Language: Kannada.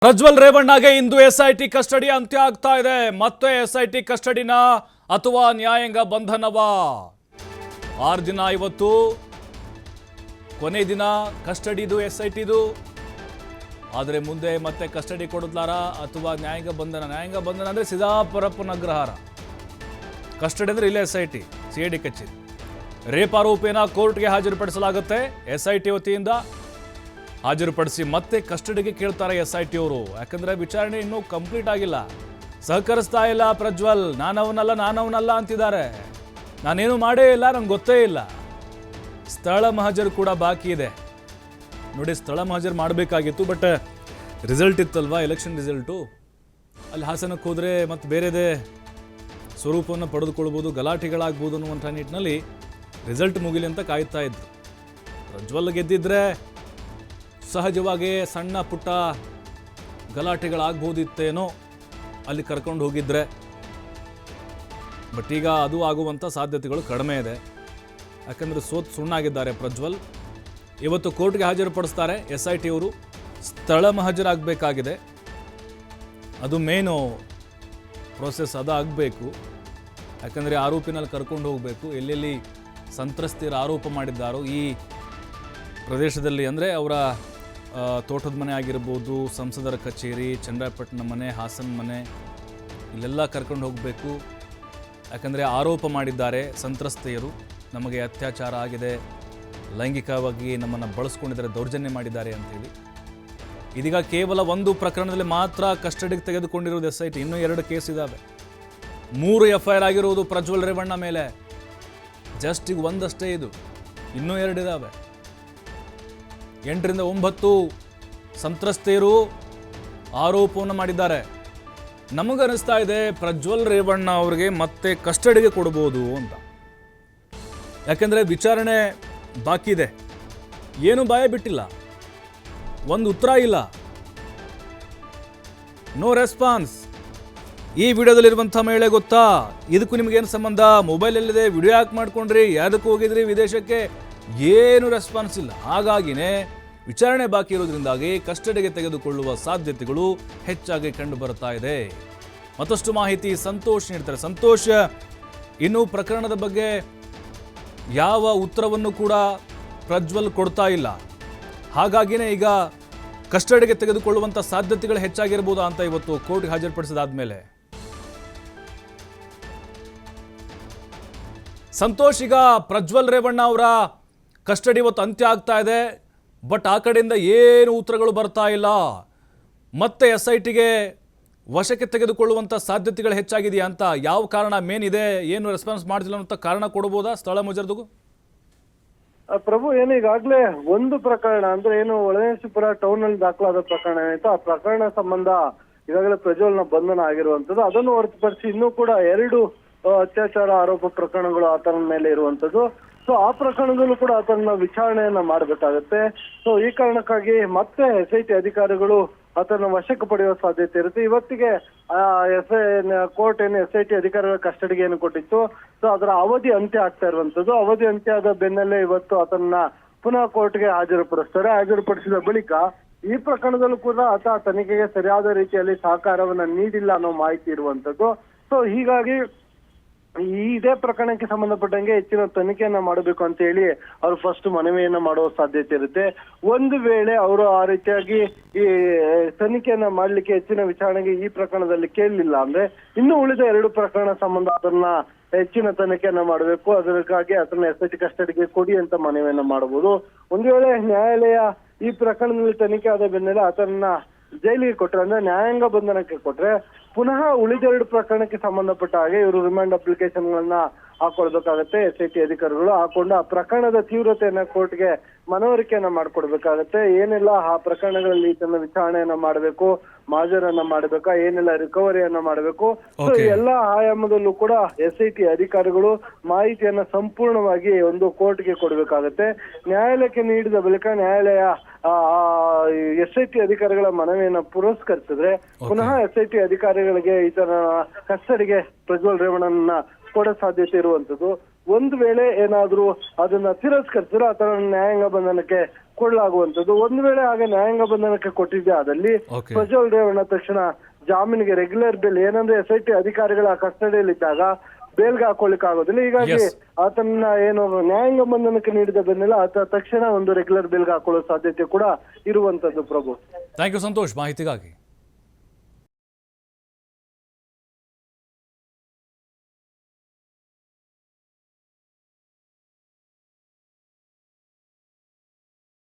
ಪ್ರಜ್ವಲ್ ರೇವಣ್ಣಗೆ ಇಂದು ಎಸ್ಐಟಿ ಕಸ್ಟಡಿ ಅಂತ್ಯ ಆಗ್ತಾ ಇದೆ. ಮತ್ತೆ ಎಸ್ಐಟಿ ಕಸ್ಟಡಿನ ಅಥವಾ ನ್ಯಾಯಾಂಗ ಬಂಧನವ? 6 ದಿನ ಇವತ್ತು ಕೊನೆ ದಿನ ಕಸ್ಟಡಿದು ಎಸ್ಐಟಿದು. ಆದರೆ ಮುಂದೆ ಮತ್ತೆ ಕಸ್ಟಡಿ ಕೊಡಲಾರ ಅಥವಾ ನ್ಯಾಯಾಂಗ ಬಂಧನ? ನ್ಯಾಯಾಂಗ ಬಂಧನ ಅಂದ್ರೆ ಸಿದ್ದಾಪುರಪ್ಪನ ಅಗ್ರಹಾರ, ಕಸ್ಟಡಿ ಅಂದ್ರೆ ಇಲ್ಲೇ ಎಸ್ಐಟಿ ಸಿಐಡಿ ಕಚೇರಿ. ರೇಪ್ ಆರೋಪಿಯನ್ನ ಕೋರ್ಟ್ಗೆ ಹಾಜರುಪಡಿಸಲಾಗುತ್ತೆ ಎಸ್ಐಟಿ ವತಿಯಿಂದ. ಹಾಜರುಪಡಿಸಿ ಮತ್ತೆ ಕಸ್ಟಡಿಗೆ ಕೇಳ್ತಾರೆ ಎಸ್ಐಟಿ ಅವರು. ಯಾಕಂದ್ರೆ ವಿಚಾರಣೆ ಇನ್ನೂ ಕಂಪ್ಲೀಟ್ ಆಗಿಲ್ಲ. ಸಹಕರಿಸ್ತಾ ಇಲ್ಲ ಪ್ರಜ್ವಲ್. ನಾನವನಲ್ಲ ಅಂತಿದ್ದಾರೆ. ನಾನೇನು ಮಾಡೇ ಇಲ್ಲ, ನಂಗೆ ಗೊತ್ತೇ ಇಲ್ಲ. ಸ್ಥಳ ಮಹಜರು ಕೂಡ ಬಾಕಿ ಇದೆ ನೋಡಿ. ಸ್ಥಳ ಮಹಜರು ಮಾಡಬೇಕಾಗಿತ್ತು, ಬಟ್ ರಿಸಲ್ಟ್ ಇತ್ತಲ್ವಾ, ಎಲೆಕ್ಷನ್ ರಿಸಲ್ಟು. ಅಲ್ಲಿ ಹಾಸನಕ್ಕೆ ಹೋದರೆ ಮತ್ತೆ ಬೇರೆದೇ ಸ್ವರೂಪವನ್ನು ಪಡೆದುಕೊಳ್ಬೋದು, ಗಲಾಟೆಗಳಾಗ್ಬೋದು ಅನ್ನುವಂಥ ನಿಟ್ಟಿನಲ್ಲಿ ರಿಸಲ್ಟ್ ಮುಗಿಲಿ ಅಂತ ಕಾಯ್ತಾ ಇದ್ರು. ಪ್ರಜ್ವಲ್ ಗೆದ್ದಿದ್ರೆ ಸಹಜವಾಗಿ ಸಣ್ಣ ಪುಟ್ಟ ಗಲಾಟೆಗಳಾಗ್ಬೋದಿತ್ತೇನೋ ಅಲ್ಲಿ ಕರ್ಕೊಂಡು ಹೋಗಿದ್ರೆ. ಬಟ್ ಈಗ ಅದು ಆಗುವಂಥ ಸಾಧ್ಯತೆಗಳು ಕಡಿಮೆ ಇದೆ. ಯಾಕಂದರೆ ಸುಣ್ಣಾಗಿದ್ದಾರೆ ಪ್ರಜ್ವಲ್. ಇವತ್ತು ಕೋರ್ಟ್ಗೆ ಹಾಜರುಪಡಿಸ್ತಾರೆ ಎಸ್ಐಟಿ ಅವರು. ಸ್ಥಳ ಮಹಜರಾಗಬೇಕಾಗಿದೆ, ಅದು ಮೇನು ಪ್ರೋಸೆಸ್ ಅದಾಗಬೇಕು. ಯಾಕಂದರೆ ಆರೋಪಿನಲ್ಲಿ ಕರ್ಕೊಂಡು ಹೋಗಬೇಕು. ಎಲ್ಲೆಲ್ಲಿ ಸಂತ್ರಸ್ತಿಯರು ಆರೋಪ ಮಾಡಿದ್ದಾರೋ ಈ ಪ್ರದೇಶದಲ್ಲಿ, ಅಂದರೆ ಅವರ ತೋಟದ ಮನೆ ಆಗಿರ್ಬೋದು, ಸಂಸದರ ಕಚೇರಿ, ಚನ್ನರಾಯಪಟ್ಟಣ ಮನೆ, ಹಾಸನ ಮನೆ, ಇಲ್ಲೆಲ್ಲ ಕರ್ಕೊಂಡು ಹೋಗಬೇಕು. ಯಾಕಂದರೆ ಆರೋಪ ಮಾಡಿದ್ದಾರೆ ಸಂತ್ರಸ್ತೆಯರು, ನಮಗೆ ಅತ್ಯಾಚಾರ ಆಗಿದೆ, ಲೈಂಗಿಕವಾಗಿ ನಮ್ಮನ್ನು ಬಳಸ್ಕೊಂಡಿದ್ದಾರೆ, ದೌರ್ಜನ್ಯ ಮಾಡಿದ್ದಾರೆ ಅಂತೇಳಿ. ಇದೀಗ ಕೇವಲ ಒಂದು ಪ್ರಕರಣದಲ್ಲಿ ಮಾತ್ರ ಕಸ್ಟಡಿಗೆ ತೆಗೆದುಕೊಂಡಿರೋದು ಎಸ್ಐಟಿ. ಇನ್ನೂ 2 ಕೇಸ್ ಇದ್ದಾವೆ. 3 FIR ಆಗಿರುವುದು ಪ್ರಜ್ವಲ್ ರೇವಣ್ಣ ಮೇಲೆ. ಜಸ್ಟ್ ಈಗ ಒಂದಷ್ಟೇ ಇದು, ಇನ್ನೂ 2 ಇದ್ದಾವೆ. 8 ರಿಂದ 9 ಸಂತ್ರಸ್ತೆಯರು ಆರೋಪವನ್ನು ಮಾಡಿದ್ದಾರೆ. ನಮಗನಿಸ್ತಾ ಇದೆ ಪ್ರಜ್ವಲ್ ರೇವಣ್ಣ ಅವರಿಗೆ ಮತ್ತೆ ಕಸ್ಟಡಿಗೆ ಕೊಡ್ಬೋದು ಅಂತ. ಯಾಕೆಂದರೆ ವಿಚಾರಣೆ ಬಾಕಿ ಇದೆ, ಏನು ಬಾಯ ಬಿಟ್ಟಿಲ್ಲ, ಒಂದು ಉತ್ತರ ಇಲ್ಲ, ನೋ ರೆಸ್ಪಾನ್ಸ್. ಈ ವಿಡಿಯೋದಲ್ಲಿರುವಂಥ ಮಹಿಳೆ ಗೊತ್ತಾ? ಇದಕ್ಕೂ ನಿಮಗೇನು ಸಂಬಂಧ? ಮೊಬೈಲಲ್ಲಿದೆ, ವಿಡಿಯೋ ಯಾಕೆ ಮಾಡ್ಕೊಂಡ್ರಿ, ಯಾವುದಕ್ಕೆ ಹೋಗಿದ್ರಿ ವಿದೇಶಕ್ಕೆ? ಏನು ರೆಸ್ಪಾನ್ಸ್ ಇಲ್ಲ. ಹಾಗಾಗಿನೇ ವಿಚಾರಣೆ ಬಾಕಿ ಇರೋದ್ರಿಂದಾಗಿ ಕಸ್ಟಡಿಗೆ ತೆಗೆದುಕೊಳ್ಳುವ ಸಾಧ್ಯತೆಗಳು ಹೆಚ್ಚಾಗಿ ಕಂಡು ಬರ್ತಾ ಇದೆ. ಮತ್ತಷ್ಟು ಮಾಹಿತಿ ಸಂತೋಷ್ ನೀಡ್ತಾರೆ. ಸಂತೋಷ್, ಇನ್ನು ಪ್ರಕರಣದ ಬಗ್ಗೆ ಯಾವ ಉತ್ತರವನ್ನು ಕೂಡ ಪ್ರಜ್ವಲ್ ಕೊಡ್ತಾ ಇಲ್ಲ. ಹಾಗಾಗಿನೇ ಈಗ ಕಸ್ಟಡಿಗೆ ತೆಗೆದುಕೊಳ್ಳುವಂಥ ಸಾಧ್ಯತೆಗಳು ಹೆಚ್ಚಾಗಿರ್ಬೋದಾ ಅಂತ ಇವತ್ತು ಕೋರ್ಟ್ಗೆ ಹಾಜರುಪಡಿಸಿದಾದ್ಮೇಲೆ. ಸಂತೋಷ್, ಈಗ ಪ್ರಜ್ವಲ್ ರೇವಣ್ಣ ಅವರ ಕಸ್ಟಡಿ ಇವತ್ತು ಅಂತ್ಯ ಆಗ್ತಾ ಇದೆ, ಬಟ್ ಆ ಕಡೆಯಿಂದ ಏನು ಉತ್ತರಗಳು ಬರ್ತಾ ಇಲ್ಲ. ಮತ್ತೆ SITಗೆ ವಶಕ್ಕೆ ತೆಗೆದುಕೊಳ್ಳುವಂಥ ಸಾಧ್ಯತೆಗಳು ಹೆಚ್ಚಾಗಿದೆಯಾ ಅಂತ? ಯಾವ ಕಾರಣ ಮೇನ್ ಇದೆ? ಏನು ರೆಸ್ಪಾನ್ಸ್ ಮಾಡ್ತಿಲ್ಲ ಅಂತ ಕಾರಣ ಕೊಡ್ಬೋದಾ ಸ್ಥಳ ಮಹಜರ್ದಿಗೂ? ಪ್ರಭು, ಏನು ಈಗಾಗಲೇ ಒಂದು ಪ್ರಕರಣ ಅಂದ್ರೆ ಏನು ಒಳನೇಶಪುರ ಟೌನ್ ಅಲ್ಲಿ ದಾಖಲಾದ ಪ್ರಕರಣ ಏನಾಯ್ತು, ಆ ಪ್ರಕರಣ ಸಂಬಂಧ ಈಗಾಗಲೇ ಪ್ರಜ್ವಲ್ನ ಬಂಧನ ಆಗಿರುವಂತದ್ದು. ಅದನ್ನು ಹೊರತುಪಡಿಸಿ ಇನ್ನೂ ಕೂಡ 2 ಅತ್ಯಾಚಾರ ಆರೋಪ ಪ್ರಕರಣಗಳು ಆತನ ಮೇಲೆ ಇರುವಂತದ್ದು. ಸೊ ಆ ಪ್ರಕರಣದಲ್ಲೂ ಕೂಡ ಆತನ ವಿಚಾರಣೆಯನ್ನ ಮಾಡಬೇಕಾಗತ್ತೆ. ಸೊ ಈ ಕಾರಣಕ್ಕಾಗಿ ಮತ್ತೆ SIT ಅಧಿಕಾರಿಗಳು ಆತನ ವಶಕ್ಕೆ ಪಡೆಯುವ ಸಾಧ್ಯತೆ ಇರುತ್ತೆ. ಇವತ್ತಿಗೆ ಕೋರ್ಟ್ ಏನು SIT ಅಧಿಕಾರಿಗಳ ಕಸ್ಟಡಿಗೆ ಏನು ಕೊಟ್ಟಿತ್ತು, ಸೊ ಅದರ ಅವಧಿ ಅಂತ್ಯ ಆಗ್ತಾ ಇರುವಂತದ್ದು. ಅವಧಿ ಅಂತ್ಯ ಆದ ಬೆನ್ನಲ್ಲೇ ಇವತ್ತು ಆತನ ಪುನಃ ಕೋರ್ಟ್ಗೆ ಹಾಜರುಪಡಿಸ್ತಾರೆ. ಹಾಜರುಪಡಿಸಿದ ಬಳಿಕ ಈ ಪ್ರಕರಣದಲ್ಲೂ ಕೂಡ ಆತ ತನಿಖೆಗೆ ಸರಿಯಾದ ರೀತಿಯಲ್ಲಿ ಸಹಕಾರವನ್ನ ನೀಡಿಲ್ಲ ಅನ್ನೋ ಮಾಹಿತಿ ಇರುವಂತದ್ದು. ಸೊ ಹೀಗಾಗಿ ಇದೇ ಪ್ರಕರಣಕ್ಕೆ ಸಂಬಂಧಪಟ್ಟಂಗೆ ಹೆಚ್ಚಿನ ತನಿಖೆಯನ್ನ ಮಾಡಬೇಕು ಅಂತ ಹೇಳಿ ಅವರು ಫಸ್ಟ್ ಮನವಿಯನ್ನ ಮಾಡುವ ಸಾಧ್ಯತೆ ಇರುತ್ತೆ. ಒಂದು ವೇಳೆ ಅವರು ಆ ರೀತಿಯಾಗಿ ಈ ತನಿಖೆಯನ್ನ ಮಾಡ್ಲಿಕ್ಕೆ, ಹೆಚ್ಚಿನ ವಿಚಾರಣೆಗೆ ಈ ಪ್ರಕರಣದಲ್ಲಿ ಕೇಳಲಿಲ್ಲ ಅಂದ್ರೆ ಇನ್ನು ಉಳಿದ 2 ಪ್ರಕರಣ ಸಂಬಂಧ ಅದನ್ನ ಹೆಚ್ಚಿನ ತನಿಖೆಯನ್ನ ಮಾಡಬೇಕು. ಅದಕ್ಕಾಗಿ ಅದನ್ನ SIT ಕಸ್ಟಡಿಗೆ ಕೊಡಿ ಅಂತ ಮನವಿಯನ್ನ ಮಾಡಬಹುದು. ಒಂದು ವೇಳೆ ನ್ಯಾಯಾಲಯ ಈ ಪ್ರಕರಣದಲ್ಲಿ ತನಿಖೆ ಆದ ಬೆನ್ನಲ್ಲೇ ಆತನ ಜೈಲಿಗೆ ಕೊಟ್ರೆ, ಅಂದ್ರೆ ನ್ಯಾಯಾಂಗ ಬಂಧನಕ್ಕೆ ಕೊಟ್ರೆ, ಪುನಃ ಉಳಿದ 2 ಪ್ರಕರಣಕ್ಕೆ ಸಂಬಂಧಪಟ್ಟ ಹಾಗೆ ಇವರು ರಿಮಾಂಡ್ ಅಪ್ಲಿಕೇಶನ್ ಗಳನ್ನ ಹಾಕೊಳ್ಬೇಕಾಗತ್ತೆ. SIT ಅಧಿಕಾರಿಗಳು ಹಾಕೊಂಡು ಆ ಪ್ರಕರಣದ ತೀವ್ರತೆಯನ್ನ ಕೋರ್ಟ್ಗೆ ಮನವರಿಕೆಯನ್ನ ಮಾಡ್ಕೊಡ್ಬೇಕಾಗತ್ತೆ. ಏನೆಲ್ಲ ಆ ಪ್ರಕರಣಗಳಲ್ಲಿ ಈತನ ವಿಚಾರಣೆಯನ್ನ ಮಾಡಬೇಕು, ಮಾಜರನ್ನ ಮಾಡಬೇಕಾ, ಏನೆಲ್ಲ ರಿಕವರಿಯನ್ನ ಮಾಡಬೇಕು, ಸೊ ಎಲ್ಲಾ ಆಯಾಮದಲ್ಲೂ ಕೂಡ SIT ಅಧಿಕಾರಿಗಳು ಮಾಹಿತಿಯನ್ನ ಸಂಪೂರ್ಣವಾಗಿ ಒಂದು ಕೋರ್ಟ್ಗೆ ಕೊಡ್ಬೇಕಾಗತ್ತೆ. ನ್ಯಾಯಾಲಯಕ್ಕೆ ನೀಡಿದ ಬಳಿಕ ನ್ಯಾಯಾಲಯ SIT ಅಧಿಕಾರಿಗಳ ಮನವಿಯನ್ನ ಪುರಸ್ಕರಿಸಿದ್ರೆ ಪುನಃ SIT ಅಧಿಕಾರಿಗಳಿಗೆ ಈತನ ಕಸ್ಟಡಿಗೆ ಪ್ರಜ್ವಲ್ ರೇವಣ್ಣನ ಕೊಡೋ ಸಾಧ್ಯತೆ ಇರುವಂತದ್ದು. ಒಂದು ವೇಳೆ ಏನಾದ್ರೂ ಅದನ್ನ ತಿರಸ್ಕರಿಸಿದ್ರೆ ಆತನ ನ್ಯಾಯಾಂಗ ಬಂಧನಕ್ಕೆ ಕೊಡಲಾಗುವಂತದ್ದು. ಒಂದ್ ವೇಳೆ ಹಾಗೆ ನ್ಯಾಯಾಂಗ ಬಂಧನಕ್ಕೆ ಕೊಟ್ಟಿದ್ದೆ ಆದಲ್ಲಿ ಓಕೆ ಪ್ರಜ್ವಲ್ ರೇವಣ್ಣ ತಕ್ಷಣ ಜಾಮೀನಿಗೆ ರೆಗ್ಯುಲರ್ ಬೇಲ್, ಏನಂದ್ರೆ SIT ಅಧಿಕಾರಿಗಳ ಕಸ್ಟಡಿಯಲ್ಲಿದ್ದಾಗ ಬೇಲ್ಗೆ ಹಾಕೊಳ್ಳಿಕ್ಕೆ ಆಗೋದಿಲ್ಲ. ಹೀಗಾಗಿ Yes. ಆತನ ಏನು ನ್ಯಾಯಾಂಗ ಬಂಧನಕ್ಕೆ ನೀಡಿದ ಬೆನ್ನೆಲ್ಲ ಆತ ತಕ್ಷಣ ಒಂದು ರೆಗ್ಯುಲರ್ ಬೇಲ್ಗೆ ಹಾಕೊಳ್ಳೋ ಸಾಧ್ಯತೆ ಕೂಡ ಇರುವಂತದ್ದು ಪ್ರಭು. ಥ್ಯಾಂಕ್ ಯು ಸಂತೋಷ್ ಮಾಹಿತಿಗಾಗಿ.